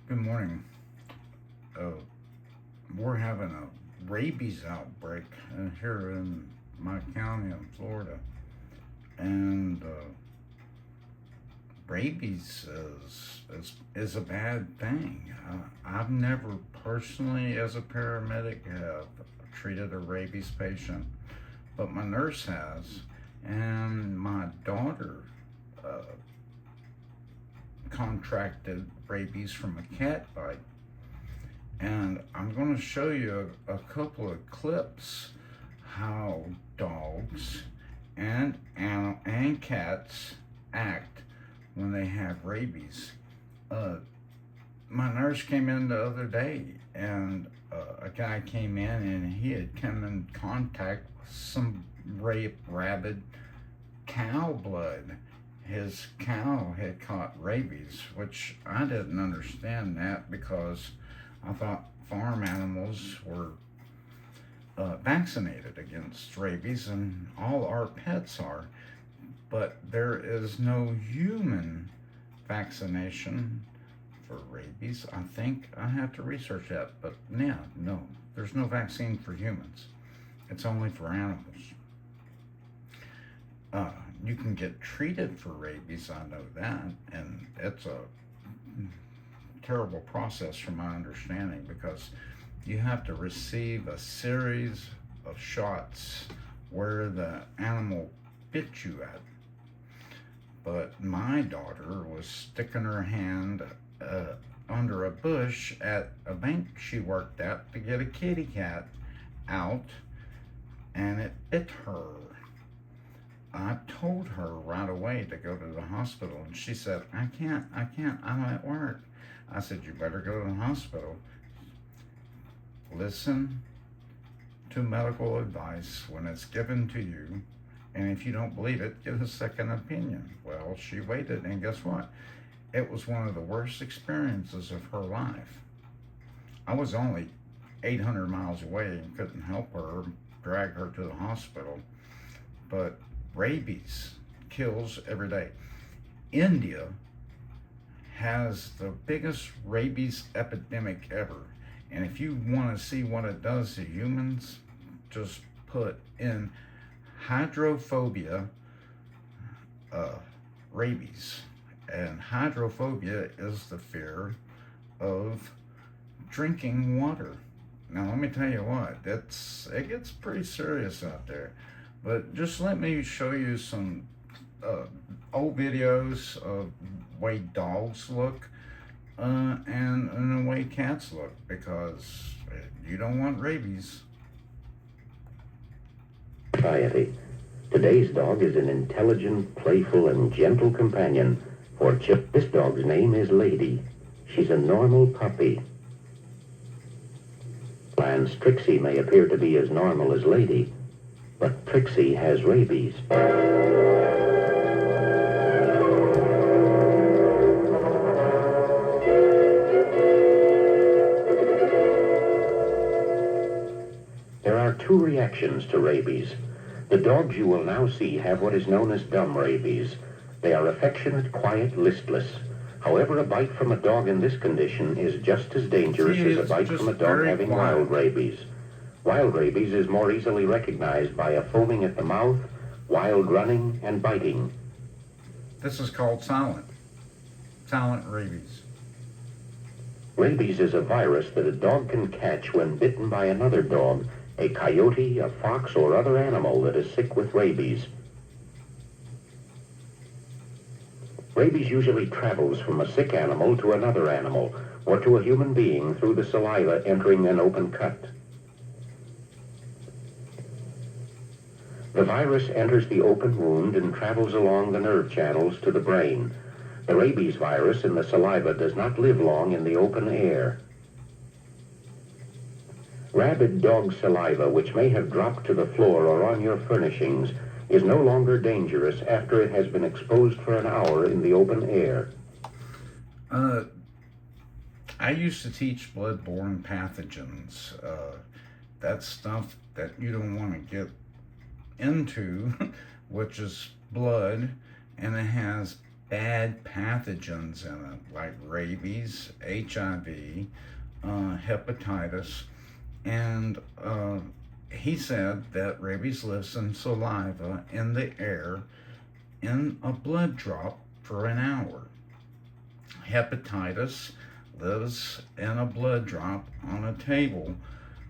Good morning. Uh, we're having a rabies outbreak here in my county in Florida, and rabies is a bad thing. I've never personally, as a paramedic, have treated a rabies patient, but my nurse has, and my daughter uh, contracted rabies from a cat bite. And I'm going to show you a couple of clips how dogs and cats act when they have rabies. Uh, my nurse came in the other day, and a guy came in and he had come in contact with some rabid cow blood. His cow had caught rabies, which I didn't understand that because I thought farm animals were vaccinated against rabies, and all our pets are. But there is no human vaccination for rabies. I think I have to research that, but yeah, no, there's no vaccine for humans. It's only for animals. Uh, you can get treated for rabies, I know that, and it's a terrible process from my understanding because you have to receive a series of shots where the animal bit you at. But my daughter was sticking her hand under a bush at a bank she worked at to get a kitty cat out, and it bit her. I told her right away to go to the hospital, and she said, I can't, I'm at work. I said, you better go to the hospital. Listen to medical advice when it's given to you, and if you don't believe it, get a second opinion. Well, she waited, and guess what? It was one of the worst experiences of her life. I was only 800 miles away and couldn't help her, drag her to the hospital, but rabies kills every day. India has the biggest rabies epidemic ever. And if you want to see what it does to humans, just put in hydrophobia rabies. And hydrophobia is the fear of drinking water. Now, let me tell you what, it gets pretty serious out there. But just let me show you some old videos of the way dogs look and the way cats look, because you don't want rabies. Society. Today's dog is an intelligent, playful, and gentle companion for Chip. This dog's name is Lady. She's a normal puppy. Lance Trixie may appear to be as normal as Lady, but Trixie has rabies. There are two reactions to rabies. The dogs you will now see have what is known as dumb rabies. They are affectionate, quiet, listless. However, a bite from a dog in this condition is just as dangerous as a bite from a dog having wild rabies. Wild rabies is more easily recognized by a foaming at the mouth, wild running, and biting. This is called silent rabies. Rabies is a virus that a dog can catch when bitten by another dog, a coyote, a fox, or other animal that is sick with rabies. Rabies usually travels from a sick animal to another animal, or to a human being through the saliva entering an open cut. The virus enters the open wound and travels along the nerve channels to the brain. The rabies virus in the saliva does not live long in the open air. Rabid dog saliva, which may have dropped to the floor or on your furnishings, is no longer dangerous after it has been exposed for an hour in the open air. I used to teach blood-borne pathogens. That's stuff that you don't want to get into, which is blood, and it has bad pathogens in it, like rabies, HIV, hepatitis, and he said that rabies lives in saliva, in the air, in a blood drop for an hour. Hepatitis lives in a blood drop on a table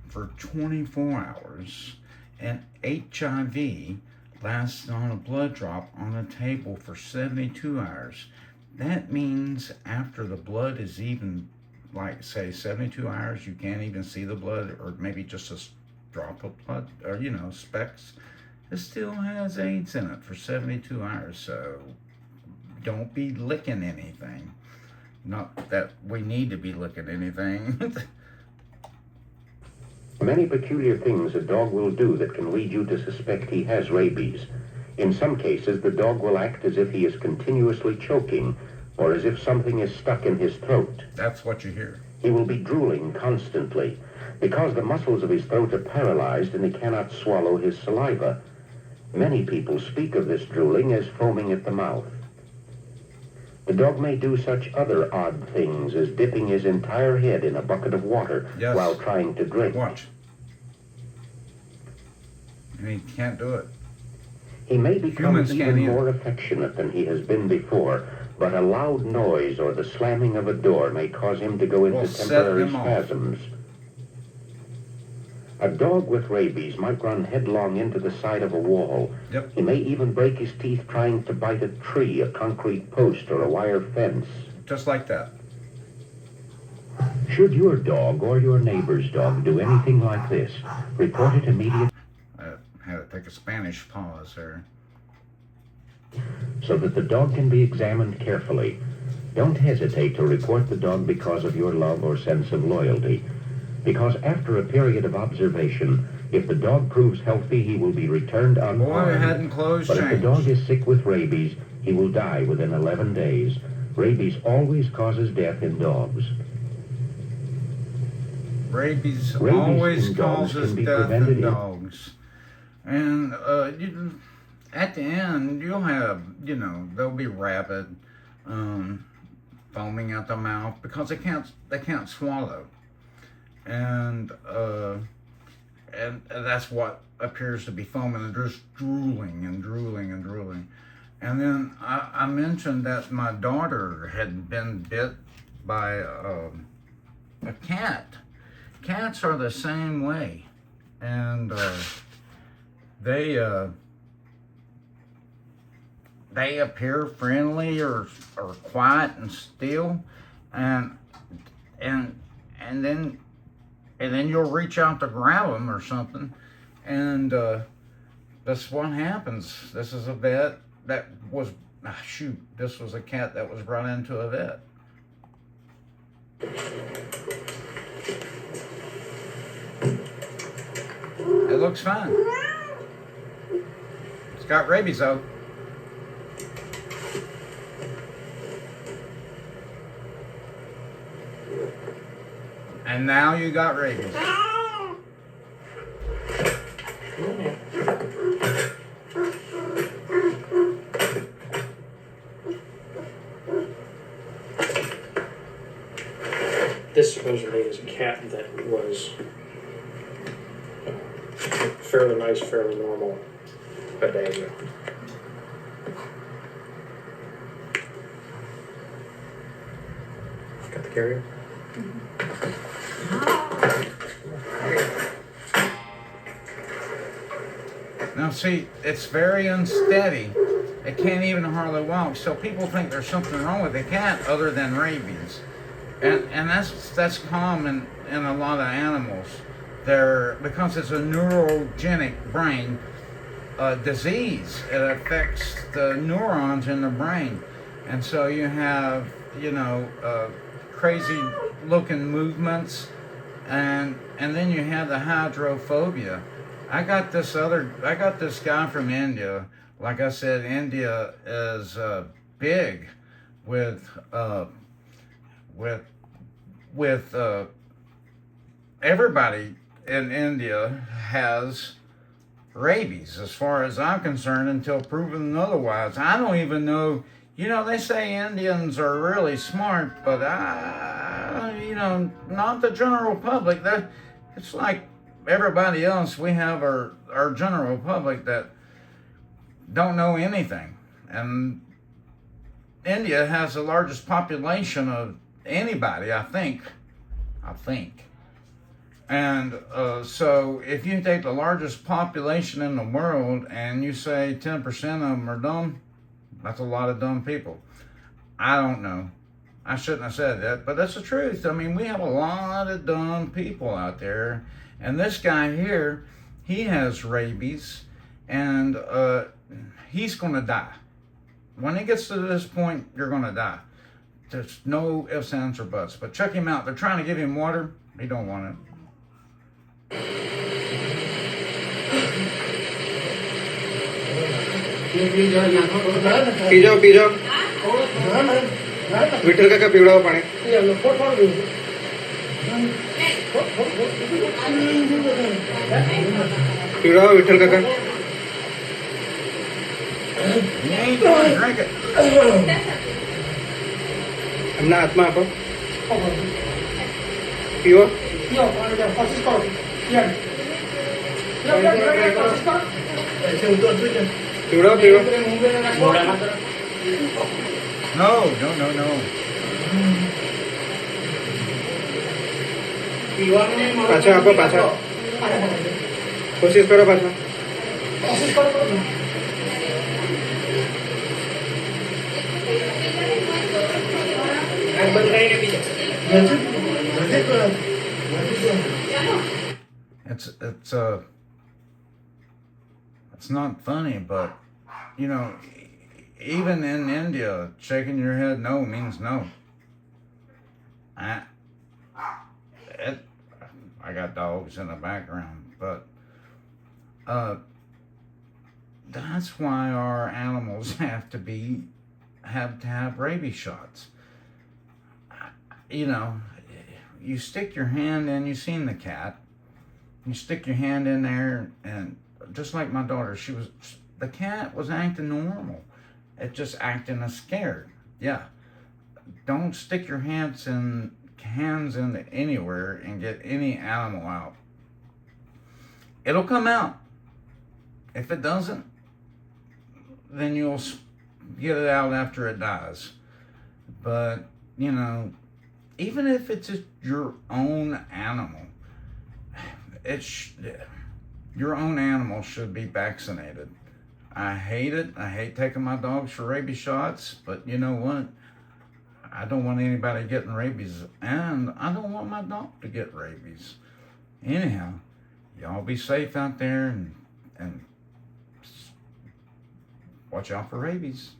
for 24 hours, and HIV lasts on a blood drop on a table for 72 hours. That means after the blood is even, like, say, 72 hours, you can't even see the blood, or maybe just a drop of blood, or, specks. It still has AIDS in it for 72 hours, so don't be licking anything. Not that we need to be licking anything. Many peculiar things a dog will do that can lead you to suspect he has rabies. In some cases, the dog will act as if he is continuously choking, or as if something is stuck in his throat. That's what you hear. He will be drooling constantly, because the muscles of his throat are paralyzed and he cannot swallow his saliva. Many people speak of this drooling as foaming at the mouth. The dog may do such other odd things as dipping his entire head in a bucket of water while trying to drink. Watch. And he can't do it. He may become even more affectionate than he has been before, but a loud noise or the slamming of a door may cause him to go into temporary spasms. A dog with rabies might run headlong into the side of a wall. Yep. He may even break his teeth trying to bite a tree, a concrete post, or a wire fence. Just like that. Should your dog or your neighbor's dog do anything like this, report it immediately. I had to take a Spanish pause there. So that the dog can be examined carefully. Don't hesitate to report the dog because of your love or sense of loyalty. Because after a period of observation, if the dog proves healthy, he will be returned unharmed. Boy, head and clothes But change. if the dog is sick with rabies, he will die within 11 days. Rabies always causes death in dogs. Rabies always causes death in dogs. And at the end, you'll have, they'll be rabid, foaming at the mouth because they can't swallow. And that's what appears to be foaming, and just drooling and drooling and drooling. And then I mentioned that my daughter had been bit by a cat. Cats are the same way, and they appear friendly or quiet and still, and then you'll reach out to grab them or something, and that's what happens. This is a vet that was, this was a cat that was brought into a vet. It looks fine. It's got rabies though. And now you got rabies. This supposedly is a cat that was fairly nice, fairly normal a day ago. Got the carrier? Now see, it's very unsteady. It can't even hardly walk. So people think there's something wrong with the cat other than rabies. And that's common in a lot of animals. Because it's a neurogenic brain disease. It affects the neurons in the brain. And so you have, crazy looking movements, and then you have the hydrophobia. I got this guy from India. Like I said, India is big with everybody in India has rabies, as far as I'm concerned, until proven otherwise. I don't even know You know, they say Indians are really smart, but not the general public. That it's like everybody else. We have our general public that don't know anything, and India has the largest population of anybody, I think. And so if you take the largest population in the world and you say 10% of them are dumb, that's a lot of dumb people. I don't know. I shouldn't have said that, but that's the truth. I mean, we have a lot of dumb people out there. And this guy here, he has rabies, and he's going to die. When it gets to this point, you're going to die. There's no ifs, ands, or buts. But check him out. They're trying to give him water. He don't want it. P जाओ विठल काका पिवळावं पाणी पिवळावं विठल काका એમના હાથમાં આપો પીવો પીવડાવો પીવો No. પાછા આપો પાછા કોશિશ કરો પાછા It's not funny, but you know, even in India, shaking your head no means no. I got dogs in the background, but that's why our animals have to have rabies shots. You know, you stick your hand in. You seen the cat? You stick your hand in there, and just like my daughter, the cat was acting normal. It just acting scared. Yeah. Don't stick your hands into anywhere and get any animal out. It'll come out. If it doesn't, then you'll get it out after it dies. But, you know, even if it's just your own animal, your own animal should be vaccinated. I hate it. I hate taking my dogs for rabies shots, but you know what? I don't want anybody getting rabies, and I don't want my dog to get rabies. Anyhow, y'all be safe out there and watch out for rabies.